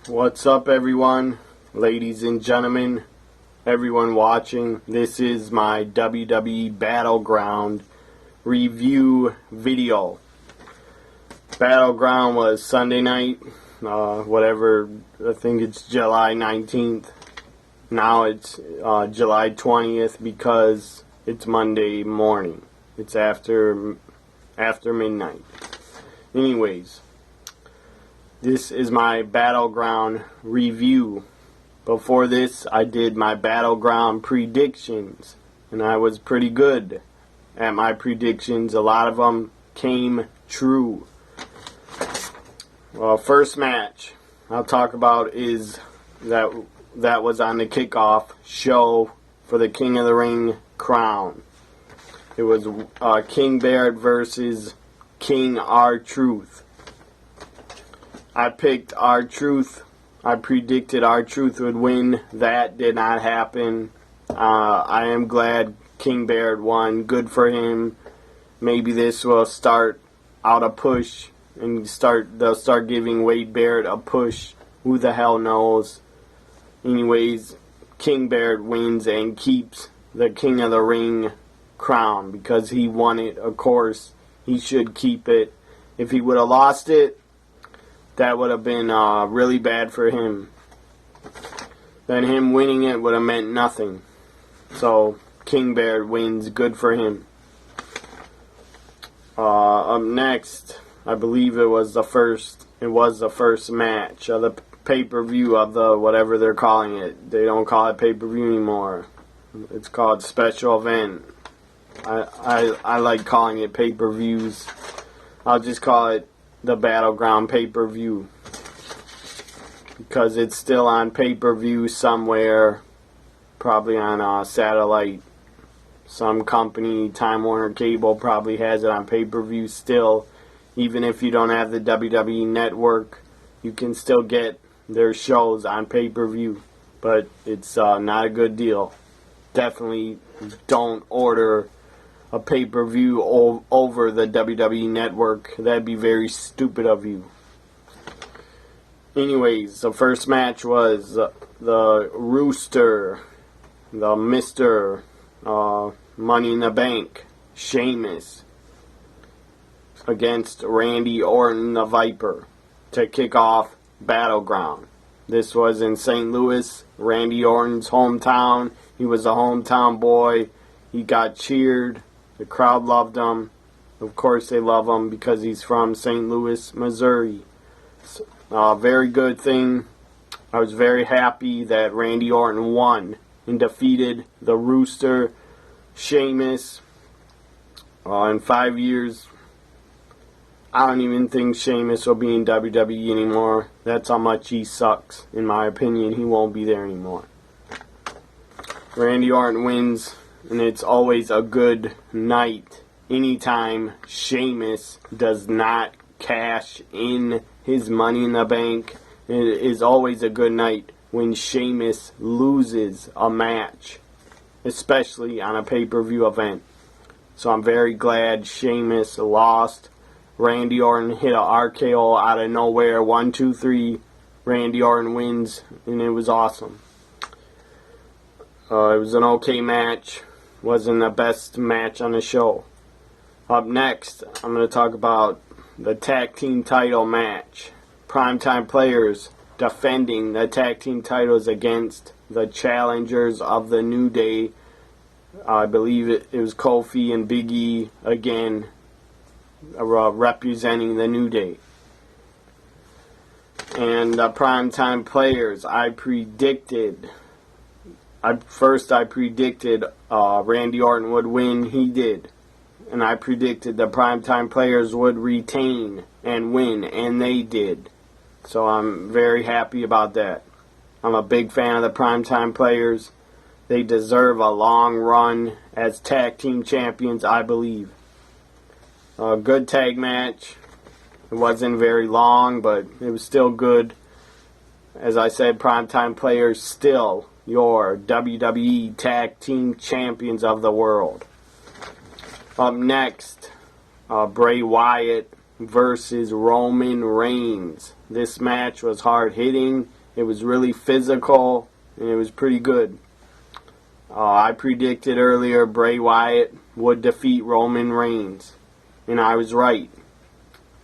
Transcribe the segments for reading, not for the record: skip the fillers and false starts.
What's up, everyone, ladies and gentlemen, everyone watching? This is my WWE Battleground review video. Battleground was Sunday night, I think it's July 19th. Now it's July 20th because it's Monday morning. It's after midnight. Anyways, this is my Battleground review. Before this, I did my Battleground predictions, and I was pretty good at my predictions. A lot of them came true. Well, first match I'll talk about is that was on the kickoff show for the King of the Ring crown. It was King Barrett versus King R-Truth. I picked R-Truth. I predicted R-Truth would win. That did not happen. I am glad King Barrett won. Good for him. Maybe this will start out a push and they'll start giving Wade Barrett a push. Who the hell knows? Anyways, King Barrett wins and keeps the King of the Ring crown because he won it. Of course, he should keep it. If he would have lost it, that would have been really bad for him. Then him winning it would have meant nothing. So King Barrett wins. Good for him. Up next, I believe it was the first match of the pay-per-view of the whatever they're calling it. They don't call it pay-per-view anymore. It's called special event. I like calling it pay-per-views. I'll just call it the Battleground pay-per-view because it's still on pay-per-view somewhere, probably on a satellite. Some company, Time Warner Cable, probably has it on pay-per-view still. Even if you don't have the WWE Network, you can still get their shows on pay-per-view, but it's not a good deal. Definitely don't order a pay-per-view over the WWE Network. That'd be very stupid of you. Anyways, the first match was the Rooster, the Mr. Money in the Bank, Sheamus, against Randy Orton, the Viper, to kick off Battleground. This was in St. Louis, Randy Orton's hometown. He was a hometown boy. He got cheered. The crowd loved him. Of course they love him because he's from St. Louis, Missouri. Very good thing. I was very happy that Randy Orton won and defeated the Rooster, Sheamus. In 5 years, I don't even think Sheamus will be in WWE anymore. That's how much he sucks. In my opinion, he won't be there anymore. Randy Orton wins. And it's always a good night anytime Sheamus does not cash in his Money in the Bank. It is always a good night when Sheamus loses a match, especially on a pay-per-view event. So I'm very glad Sheamus lost. Randy Orton hit a RKO out of nowhere. 1, 2, 3. Randy Orton wins, and it was awesome. It was an okay match. Wasn't the best match on the show. Up next, I'm going to talk about the tag team title match. Primetime Players defending the tag team titles against the challengers of the New Day. I believe it was Kofi and Big E again representing the New Day. And the Primetime Players, I predicted Randy Orton would win. He did. And I predicted the Primetime Players would retain and win, and they did. So I'm very happy about that. I'm a big fan of the Primetime Players. They deserve a long run as tag team champions, I believe. A good tag match. It wasn't very long, but it was still good. As I said, Primetime Players still your WWE Tag Team Champions of the world. Up next, Bray Wyatt versus Roman Reigns. This match was hard hitting. It was really physical, and it was pretty good. I predicted earlier Bray Wyatt would defeat Roman Reigns, and I was right.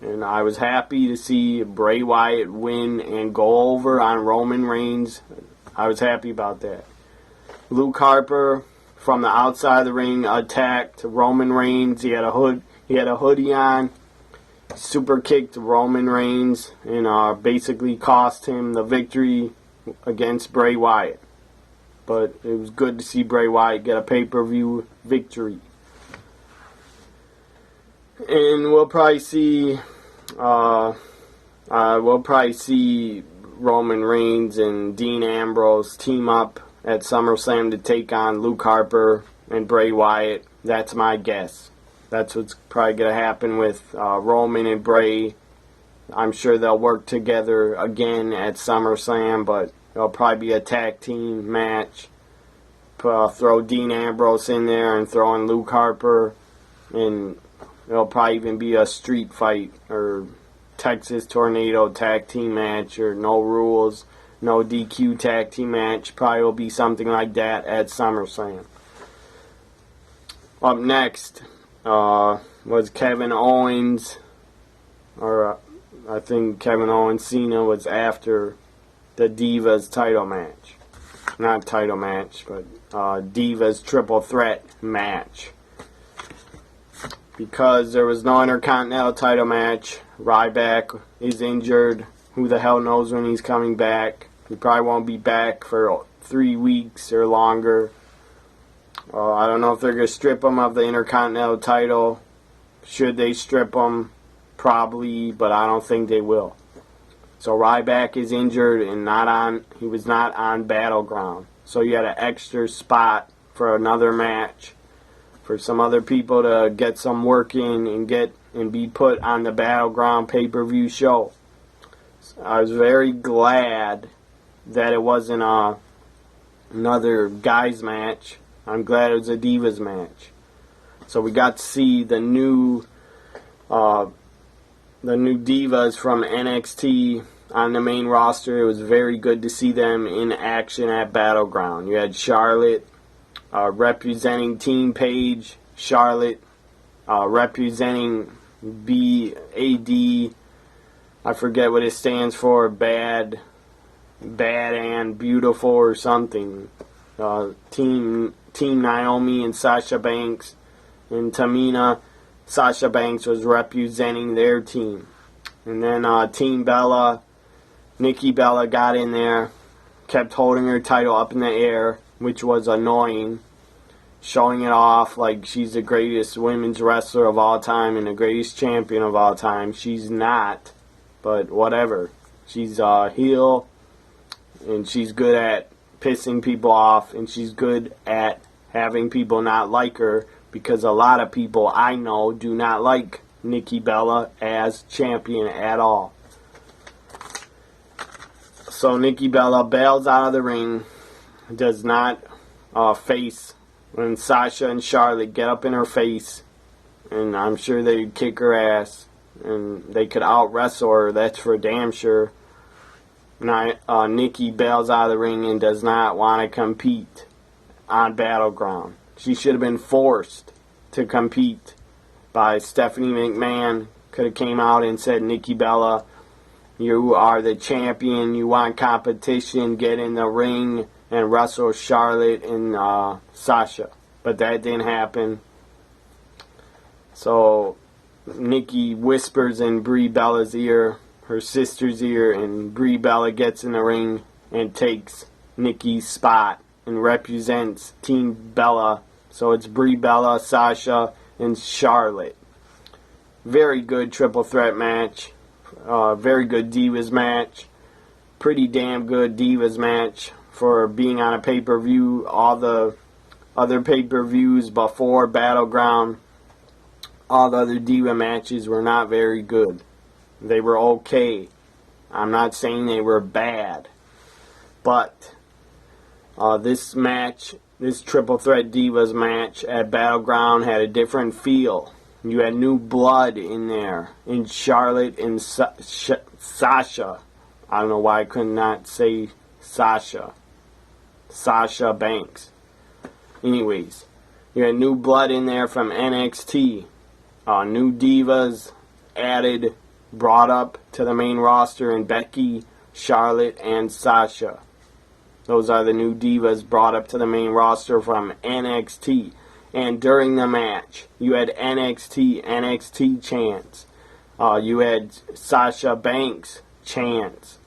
And I was happy to see Bray Wyatt win and go over on Roman Reigns. I was happy about that. Luke Harper from the outside of the ring attacked Roman Reigns. He had a hoodie on. Super kicked Roman Reigns and basically cost him the victory against Bray Wyatt. But it was good to see Bray Wyatt get a pay-per-view victory. And we'll probably see Roman Reigns and Dean Ambrose team up at SummerSlam to take on Luke Harper and Bray Wyatt. That's my guess. That's what's probably going to happen with Roman and Bray. I'm sure they'll work together again at SummerSlam, but it'll probably be a tag team match. Throw Dean Ambrose in there and throw in Luke Harper, and it'll probably even be a street fight or Texas Tornado tag team match or no rules, no DQ tag team match. Probably will be something like that at SummerSlam. Up next was Kevin Owens, or I think Kevin Owens Cena was after the Divas title match. Not title match, but Divas triple threat match. Because there was no Intercontinental title match, Ryback is injured. Who the hell knows when he's coming back? He probably won't be back for 3 weeks or longer. I don't know if they're going to strip him of the Intercontinental title. Should they strip him? Probably, but I don't think they will. So Ryback is injured and he was not on Battleground. So you had an extra spot for another match for some other people to get some work in and be put on the Battleground pay-per-view show. So I was very glad that it wasn't another guys match. I'm glad it was a Divas match. So we got to see the new Divas from NXT on the main roster. It was very good to see them in action at Battleground. You had Charlotte representing Team Page, Charlotte representing BAD. I forget what it stands for. Bad and Beautiful or something. Team Naomi and Sasha Banks and Tamina. Sasha Banks was representing their team. And then Team Bella, Nikki Bella got in there, kept holding her title up in the air, which was annoying, showing it off like she's the greatest women's wrestler of all time and the greatest champion of all time. She's not, but whatever. She's a heel, and she's good at pissing people off, and she's good at having people not like her, because a lot of people I know do not like Nikki Bella as champion at all. So Nikki Bella bails out of the ring, does not face when Sasha and Charlotte get up in her face, and I'm sure they'd kick her ass, and they could out-wrestle her, that's for damn sure. Now, Nikki bails out of the ring and does not want to compete on Battleground. She should have been forced to compete by Stephanie McMahon. Could have came out and said, Nikki Bella, you are the champion, you want competition, get in the ring and wrestle Charlotte and Sasha. But that didn't happen. So Nikki whispers in Brie Bella's ear, her sister's ear, and Brie Bella gets in the ring and takes Nikki's spot and represents Team Bella. So it's Brie Bella, Sasha, and Charlotte. Very good triple threat match. Very good Divas match. Pretty damn good Divas match for being on a pay-per-view. All the other pay-per-views before Battleground, all the other Diva matches were not very good. They were okay. I'm not saying they were bad. But this match, this triple threat Divas match at Battleground had a different feel. You had new blood in there, in Charlotte and Sasha. I don't know why I could not say Sasha. Sasha Banks. Anyways, you had new blood in there from NXT. New divas added, brought up to the main roster in Becky, Charlotte, and Sasha. Those are the new divas brought up to the main roster from NXT. And during the match, you had NXT chants. You had Sasha Banks chants.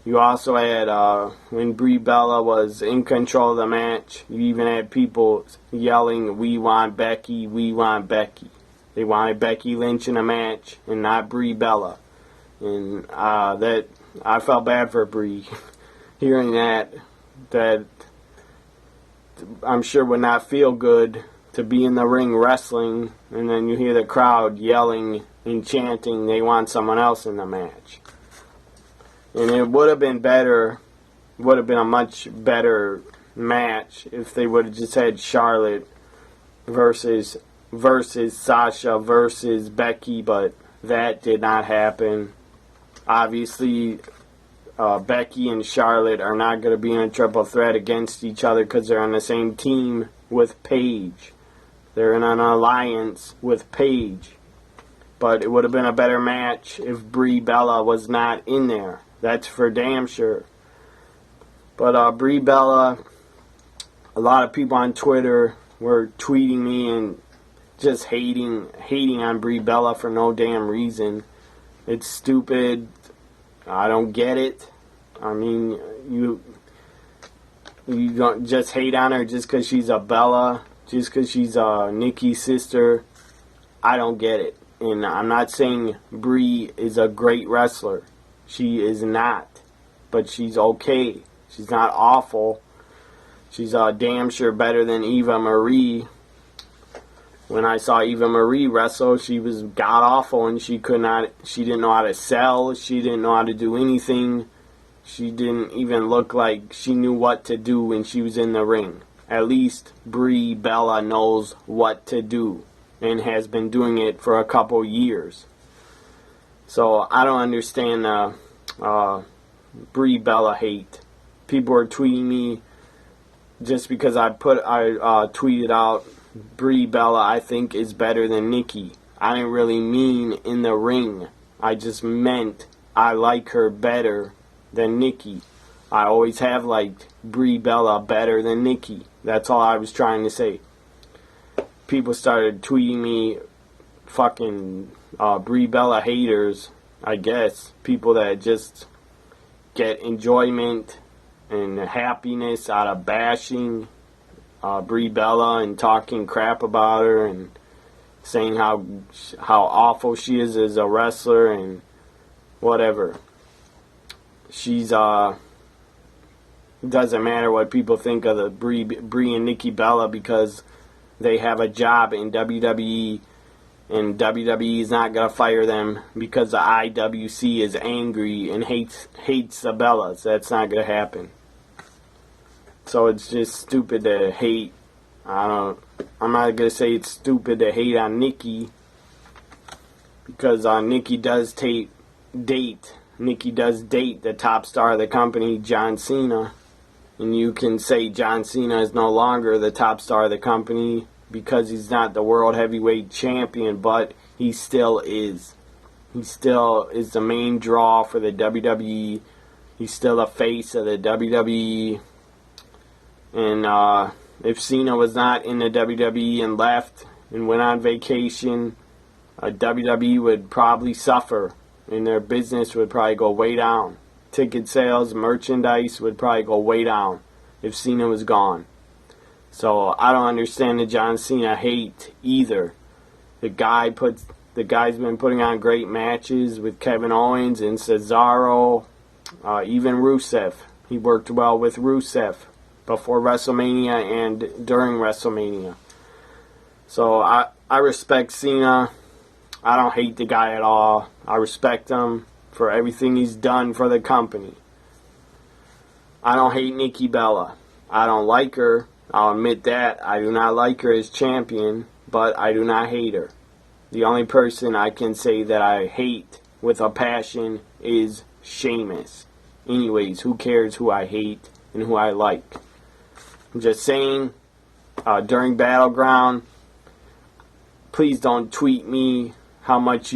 You also had, when Brie Bella was in control of the match, you even had people yelling, "We want Becky, we want Becky." They wanted Becky Lynch in the match and not Brie Bella. And that I felt bad for Brie. Hearing that I'm sure would not feel good to be in the ring wrestling, and then you hear the crowd yelling and chanting they want someone else in the match. And it would have been better, would have been a much better match if they would have just had Charlotte versus Sasha versus Becky, but that did not happen. Obviously, Becky and Charlotte are not going to be in a triple threat against each other because they're on the same team with Paige. They're in an alliance with Paige. But it would have been a better match if Brie Bella was not in there. That's for damn sure. But Brie Bella, a lot of people on Twitter were tweeting me and just hating on Brie Bella for no damn reason. It's stupid. I don't get it. I mean, you don't just hate on her just because she's a Bella, just because she's Nikki's sister. I don't get it. And I'm not saying Brie is a great wrestler. She is not. But she's okay. She's not awful. She's damn sure better than Eva Marie. When I saw Eva Marie wrestle, she was god-awful, and she didn't know how to sell, she didn't know how to do anything, she didn't even look like she knew what to do when she was in the ring. At least Brie Bella knows what to do, and has been doing it for a couple years. So, I don't understand Brie Bella hate. People are tweeting me just because I tweeted out Brie Bella, I think, is better than Nikki. I didn't really mean in the ring. I just meant I like her better than Nikki. I always have liked Brie Bella better than Nikki. That's all I was trying to say. People started tweeting me fucking Brie Bella haters, I guess. People that just get enjoyment and happiness out of bashing Brie Bella and talking crap about her and saying how awful she is as a wrestler and whatever. She's doesn't matter what people think of the Brie and Nikki Bella because they have a job in WWE, and WWE is not gonna fire them because the IWC is angry and hates the Bellas. That's not gonna happen. So it's just stupid to hate. I'm not going to say it's stupid to hate on Nikki, because Nikki does date the top star of the company, John Cena. And you can say John Cena is no longer the top star of the company because he's not the world heavyweight champion, but he still is. He still is the main draw for the WWE. He's still a face of the WWE. And if Cena was not in the WWE and left and went on vacation, WWE would probably suffer, and their business would probably go way down. Ticket sales, merchandise would probably go way down if Cena was gone. So I don't understand the John Cena hate either. The guy's been putting on great matches with Kevin Owens and Cesaro, even Rusev. He worked well with Rusev before WrestleMania and during WrestleMania. So I respect Cena. I don't hate the guy at all. I respect him for everything he's done for the company. I don't hate Nikki Bella. I don't like her. I'll admit that. I do not like her as champion, but I do not hate her. The only person I can say that I hate with a passion is Sheamus. Anyways, who cares who I hate and who I like? I'm just saying, during Battleground, please don't tweet me how much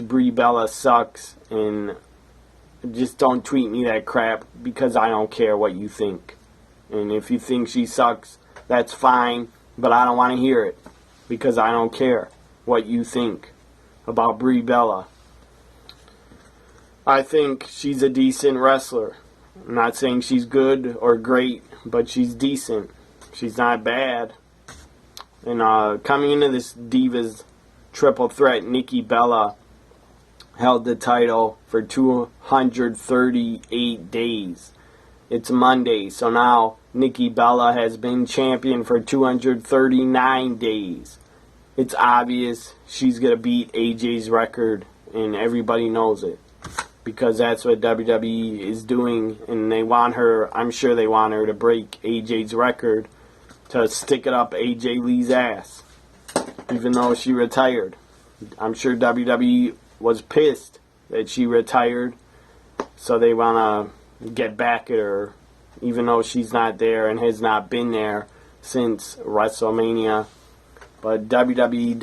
Brie Bella sucks, and just don't tweet me that crap, because I don't care what you think. And if you think she sucks, that's fine, but I don't want to hear it, because I don't care what you think about Brie Bella. I think she's a decent wrestler. I'm not saying she's good or great, but she's decent. She's not bad. And coming into this Divas triple threat, Nikki Bella held the title for 238 days. It's Monday, so now Nikki Bella has been champion for 239 days. It's obvious she's going to beat AJ's record, and everybody knows it, because that's what WWE is doing, and they want her, I'm sure they want her to break AJ's record to stick it up AJ Lee's ass, even though she retired. I'm sure WWE was pissed that she retired, so they want to get back at her, even though she's not there and has not been there since WrestleMania. But WWE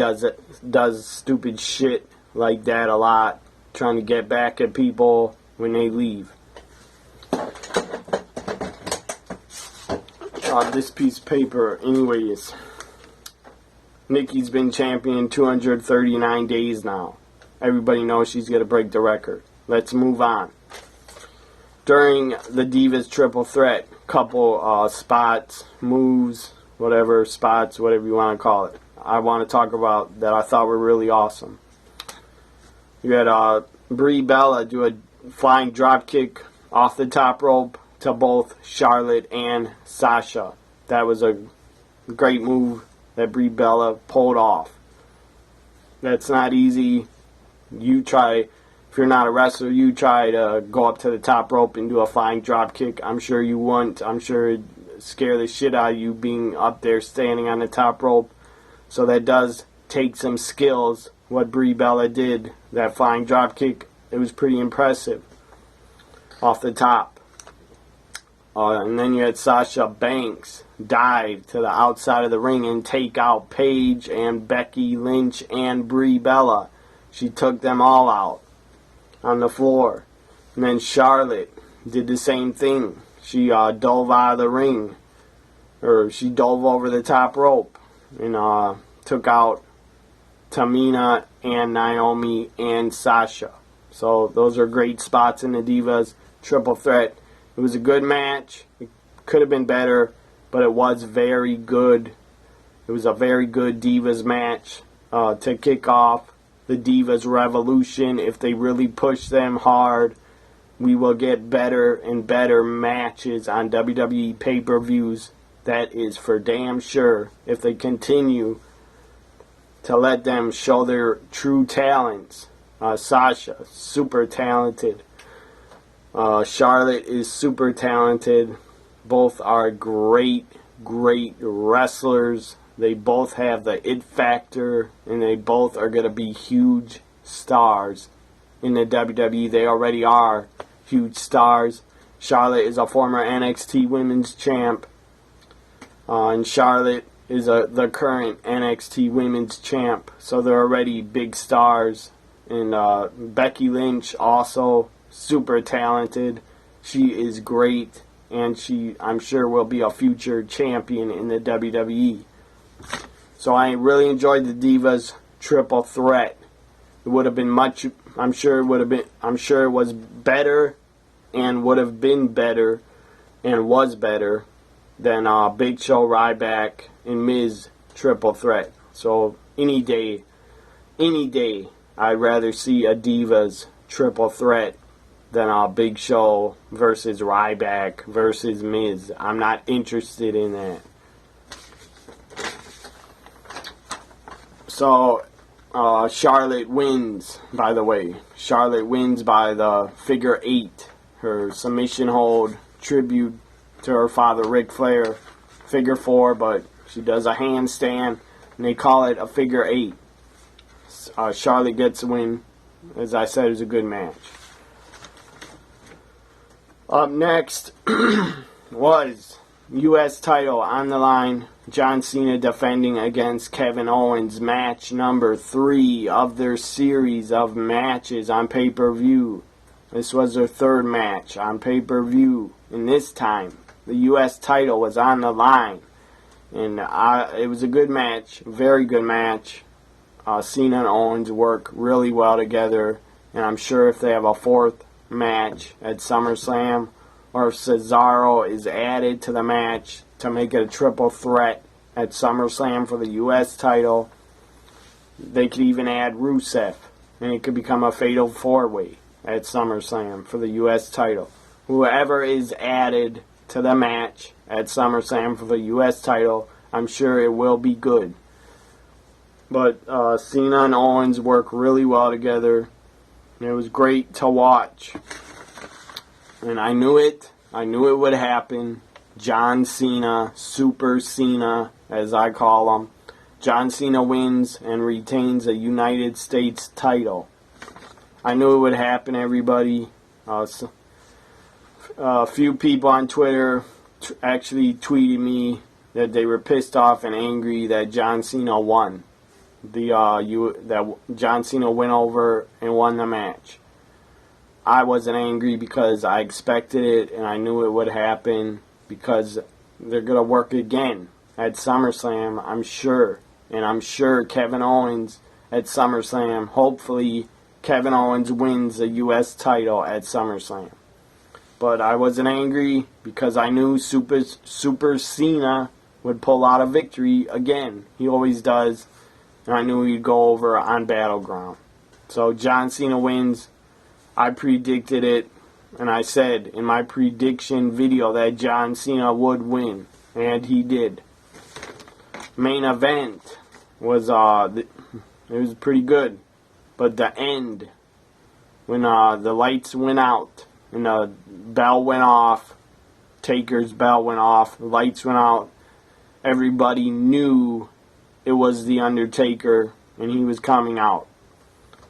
does stupid shit like that a lot, trying to get back at people when they leave. This piece of paper, anyways. Nikki's been champion 239 days now. Everybody knows she's going to break the record. Let's move on. During the Divas triple threat, couple spots, moves, whatever you want to call it, I want to talk about that I thought were really awesome. You had Brie Bella do a flying drop kick off the top rope to both Charlotte and Sasha. That was a great move that Brie Bella pulled off. That's not easy. If you're not a wrestler, you try to go up to the top rope and do a flying drop kick. I'm sure you wouldn't. I'm sure it'd scare the shit out of you being up there standing on the top rope. So that does take some skills. What Brie Bella did, that flying drop kick, it was pretty impressive off the top. And then you had Sasha Banks dive to the outside of the ring and take out Paige and Becky Lynch and Brie Bella. She took them all out on the floor. And then Charlotte did the same thing. She dove out of the ring, or she dove over the top rope and took out Tamina and Naomi and Sasha. So those are great spots in the Divas triple threat. It was a good match. It could have been better, but it was very good. It was a very good Divas match to kick off the Divas Revolution. If they really push them hard, we will get better and better matches on WWE pay-per-views. That is for damn sure. If they continue to let them show their true talents. Sasha, super talented. Charlotte is super talented. Both are great wrestlers. They both have the it factor, and they both are going to be huge stars in the WWE. They already are huge stars. Charlotte is a former NXT Women's Champ, and Charlotte is the current NXT Women's Champ. So they're already big stars. And Becky Lynch also super talented. She is great, and I'm sure will be a future champion in the WWE. So I really enjoyed the Divas triple threat. It would have been I'm sure it was better and would have been better and was better than Big Show, Ryback, and Miz triple threat. So any day, I'd rather see a Divas triple threat than a Big Show versus Ryback versus Miz. I'm not interested in that. So, Charlotte wins, by the way. Charlotte wins by the figure 8. Her submission hold, tribute to her father, Ric Flair. Figure 4, but she does a handstand, and they call it a figure 8. Charlotte gets the win. As I said, it was a good match. Up next was U.S. title on the line. John Cena defending against Kevin Owens. Match number 3 of their series of matches on pay-per-view. This was their 3rd match on pay-per-view. And this time, the U.S. title was on the line. And it was a good match. Very good match. Cena and Owens work really well together. And I'm sure if they have a 4th match at SummerSlam, or if Cesaro is added to the match to make it a triple threat at SummerSlam for the U.S. title, they could even add Rusev, and it could become a fatal 4-way at SummerSlam for the U.S. title. Whoever is added to the match at SummerSlam for the U.S. title, I'm sure it will be good. But Cena and Owens work really well together. It was great to watch. And I knew it. I knew it would happen. John Cena, Super Cena, as I call him. John Cena wins and retains a United States title. I knew it would happen, everybody. A few people on Twitter actually tweeted me that they were pissed off and angry that John Cena won. That John Cena went over and won the match. I wasn't angry because I expected it and I knew it would happen, because they're going to work again at SummerSlam, I'm sure. And I'm sure Kevin Owens at SummerSlam, hopefully Kevin Owens wins the U.S. title at SummerSlam. But I wasn't angry because I knew Super Cena would pull out a victory again. He always does. And I knew he'd go over on Battleground. So John Cena wins. I predicted it, and I said in my prediction video that John Cena would win, and he did. Main event was it was pretty good, but the end, when the lights went out and the bell went off, Taker's bell went off, the lights went out, everybody knew it was the Undertaker and he was coming out.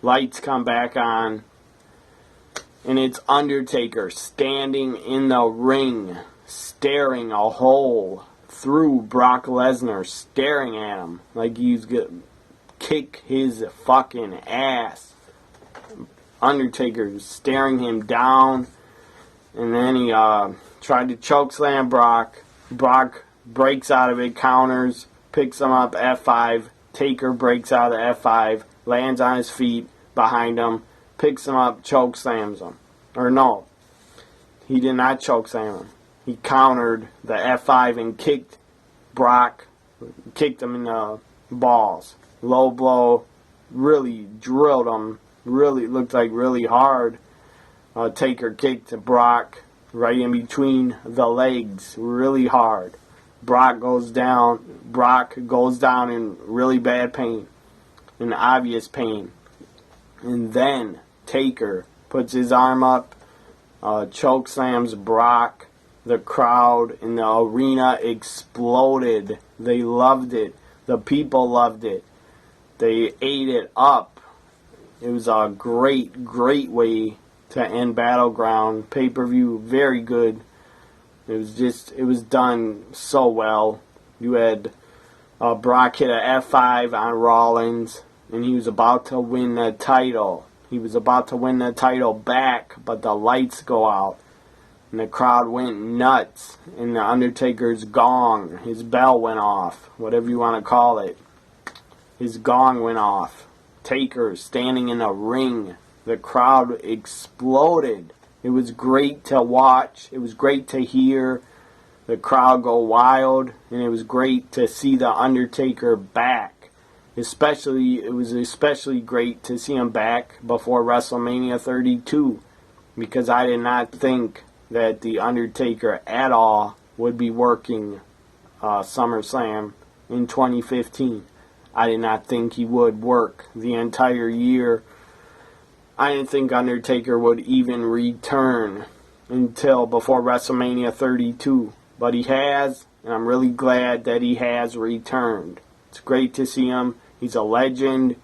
Lights come back on. And it's Undertaker standing in the ring, staring a hole through Brock Lesnar, staring at him like he's going to kick his fucking ass. Undertaker staring him down, and then he tried to chokeslam Brock. Brock breaks out of it, counters, picks him up, F5. Taker breaks out of the F5, lands on his feet behind him, picks him up, chokeslams him. Or no, he did not chokeslam him. He countered the F5 and kicked Brock, kicked him in the balls. Low blow, really drilled him, really looked like really hard. Taker kicked Brock right in between the legs, really hard. Brock goes down in really bad pain, in obvious pain. And then Taker puts his arm up, chokeslams Brock. The crowd in the arena exploded. They loved it. The people loved it. They ate it up. It was a great, great way to end Battleground. Pay-per-view, very good. It was done so well. You had Brock hit a F5 on Rollins, and he was about to win the title. He was about to win the title back, but the lights go out. And the crowd went nuts. And the Undertaker's gong, his bell went off. Whatever you want to call it. His gong went off. Taker standing in the ring. The crowd exploded. It was great to watch. It was great to hear the crowd go wild. And it was great to see the Undertaker back. It was especially great to see him back before WrestleMania 32, because I did not think that the Undertaker at all would be working SummerSlam in 2015. I did not think he would work the entire year. I didn't think Undertaker would even return until before WrestleMania 32, but he has, and I'm really glad that he has returned. It's great to see him. He's a legend.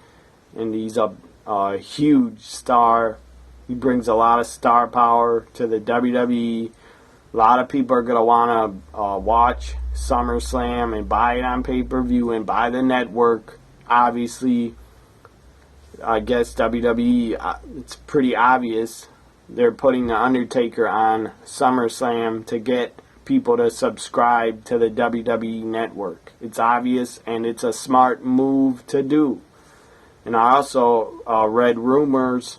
and he's a huge star. He brings a lot of star power to the WWE. A lot of people are going to want to watch SummerSlam and buy it on pay-per-view and buy the network. Obviously, I guess WWE, it's pretty obvious they're putting the Undertaker on SummerSlam to get people to subscribe to the WWE network. It's obvious, and it's a smart move to do. And I also read rumors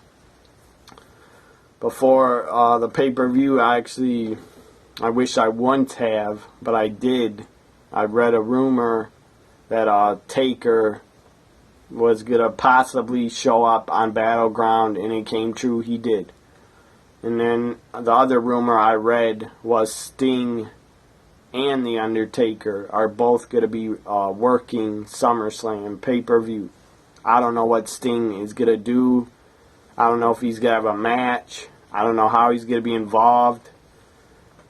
before the pay-per-view. I wish I wouldn't have, but I did. I read a rumor that Taker was going to possibly show up on Battleground, and it came true. He did. And then the other rumor I read was Sting and The Undertaker are both going to be working SummerSlam pay-per-view. I don't know what Sting is going to do. I don't know if he's going to have a match. I don't know how he's going to be involved.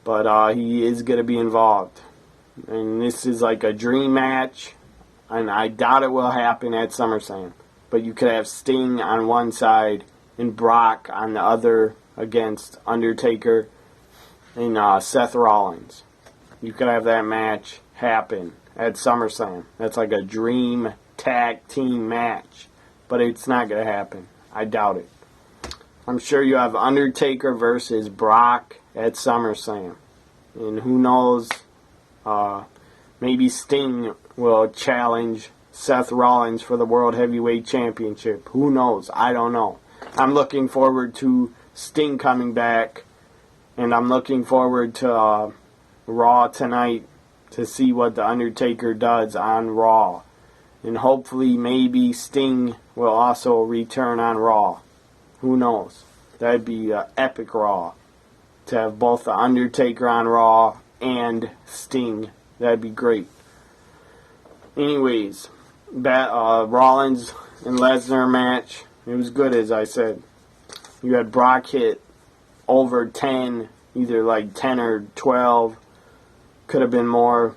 But he is going to be involved. And this is like a dream match. And I doubt it will happen at SummerSlam. But you could have Sting on one side and Brock on the other against Undertaker and Seth Rollins. You could have that match happen at SummerSlam. That's like a dream tag team match. But it's not going to happen. I doubt it. I'm sure you have Undertaker versus Brock at SummerSlam. And who knows, maybe Sting will challenge Seth Rollins for the World Heavyweight Championship. Who knows? I don't know. I'm looking forward to Sting coming back, and I'm looking forward to Raw tonight to see what The Undertaker does on Raw. And hopefully maybe Sting will also return on Raw. Who knows? That'd be epic Raw. To have both The Undertaker on Raw and Sting. That'd be great. Anyways, Rollins and Lesnar match. It was good, as I said. You had Brock hit over 10, either like 10 or 12. Could have been more,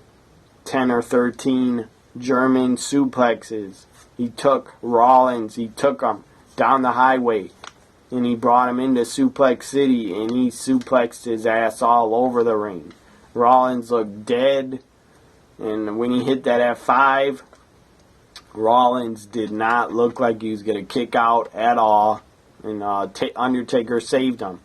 10 or 13 German suplexes. He took Rollins, he took him down the highway. And he brought him into Suplex City, and he suplexed his ass all over the ring. Rollins looked dead, and when he hit that F5, Rollins did not look like he was going to kick out at all, and Undertaker saved him.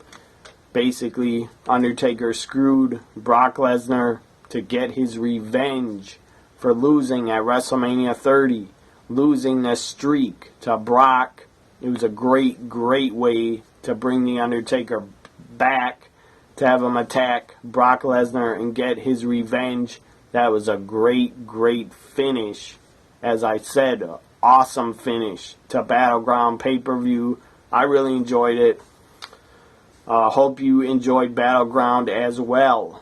Basically, Undertaker screwed Brock Lesnar to get his revenge for losing at WrestleMania 30, losing the streak to Brock. It was a great, great way to bring The Undertaker back, to have him attack Brock Lesnar and get his revenge. That was a great, great finish. As I said, awesome finish to Battleground pay-per-view. I really enjoyed it. Hope you enjoyed Battleground as well.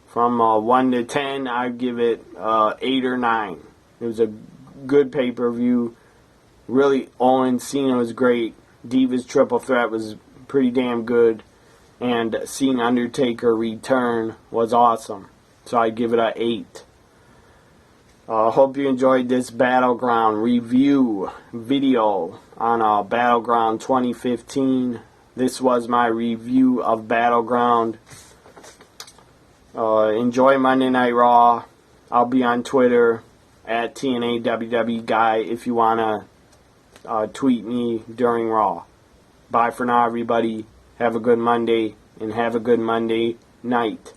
From 1 to 10, I'd give it 8 or 9. It was a good pay-per-view. Really, Cena was great. Divas Triple Threat was pretty damn good. And seeing Undertaker return was awesome. So I give it an 8. Hope you enjoyed this Battleground review video on Battleground 2015. This was my review of Battleground. Enjoy Monday Night Raw. I'll be on Twitter at TNAWW Guy if you want to tweet me during Raw. Bye for now, everybody. Have a good Monday, and have a good Monday night.